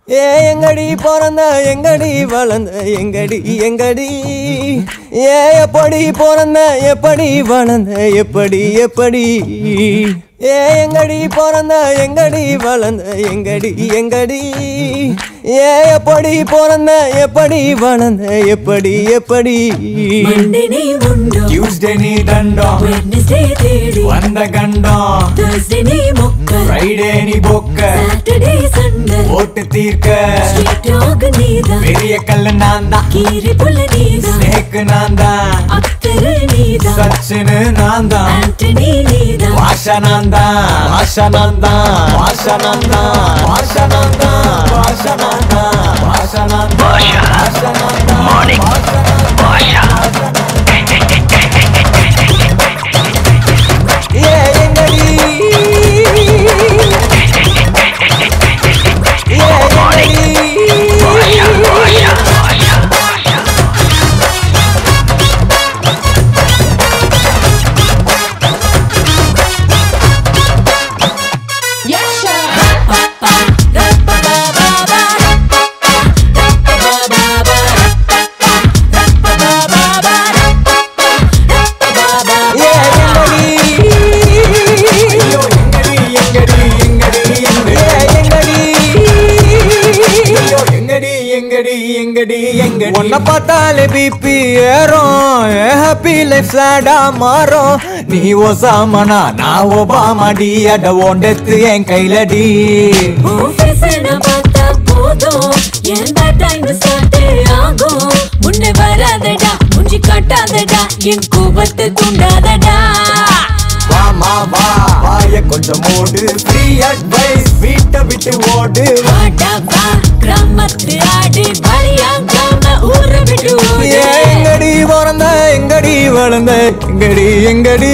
எங்கடி பிறந்த எங்கடி வளர்ந்த எங்கடி எங்கடி எப்படி பிறந்த எப்படி வளர்ந்த எப்படி எப்படி எங்கடி பிறந்த எங்கடி வளர்ந்த எங்கடி எங்கடி எப்படி பிறந்த எப்படி வளர்ந்த எப்படி எப்படி Tuesday நீ தண்டம் Wednesday தேடி வந்த கண்டம் Thursday நீ மொக்க Friday நீ பொக்க Saturday Sunday ஓட்டு தீர்க்க Street dog நீதான் பெரிய கல்லு நான் தான் கீரி புள்ள நீதான் ஸ்னேக் நான் தான் அக்தரு நீதான் சச்சினு நான் தான் ஆண்டனி நீதான் வாஷா நான் தான் வாஷா நான் தான் வாஷா நான் தான் வாஷா நான் தான் வாஷா நான் தான் வாஷா நான் தான் வாஷா நான் தான் மார்னிங் வாஷா எங்கடி உன்னை பார்த்தாலே பிபி ஏறும் ஹாப்பி லைஃப் சேடா மாறும் நீ ஒசாமனா நான் ஒபாமாடி அட ஓண்டத்து என் கையிலடி பார்த்தா போதும் எந்த டைம் ஸ்டார்ட் ஆகும் முன்னே வராதடா முஞ்சி காட்டாதடா என் கோபத்தை தூண்டாதடா வாமா வா வாய கொஞ்சம் மூடு ஃப்ரீ அட்வைஸ் வீட்டை விட்டு ஓடு வாடா வா கிராமத்து ஆடு பலியாங்காம ஊரை விட்டு ஓடு எங்கடி பிறந்த எங்கடி வளர்ந்த எங்கடி எங்கடி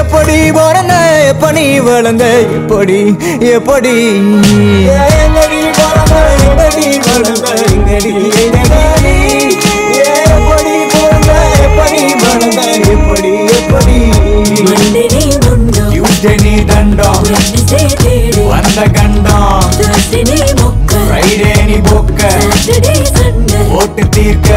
எப்படி பிறந்த எப்படி வளர்ந்த எப்படி எப்படி எங்கடி பிறந்த எங்கடி வளர்ந்த எங்கடி எங்கடி எப்படி பிறந்த எப்படி வளர்ந்த எப்படி எப்படி Monday நீ முண்டோ Tuesday நீ தண்டம் Wednesday தேடி வந்த கண்டம் Thursday நீ மொக்க Friday நீ பொக்க Saturday Sunday ஓட்டு தீர்க்க